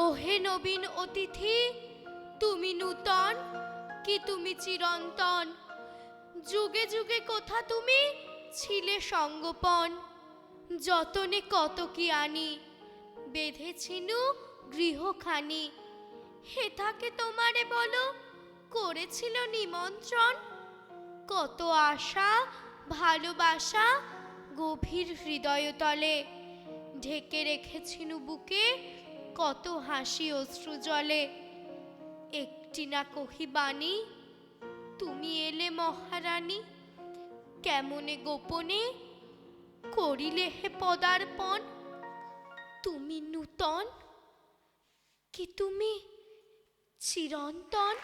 ওহে নবীন অতিথি, তুমি নূতন কি তুমি চিরন্তন? যুগে যুগে কোথা তুমি ছিলে সঙ্গোপন? যতনে কত কি আনি, বেঁধেছিনু গৃহখানি। হেথাকে তোমারে বলো করেছিল নিমন্ত্রণ। কত আশা ভালোবাসা গভীর হৃদয়তলে, ঢেকে রেখেছিনু বুকে কত হাসি অশ্রু জলে। একটি না কহি বাণী, তুমি এলে মহারানী। কেমনে গোপনে করিলে হে পদার্পণ? তুমি নূতন কি তুমি চিরন্তন?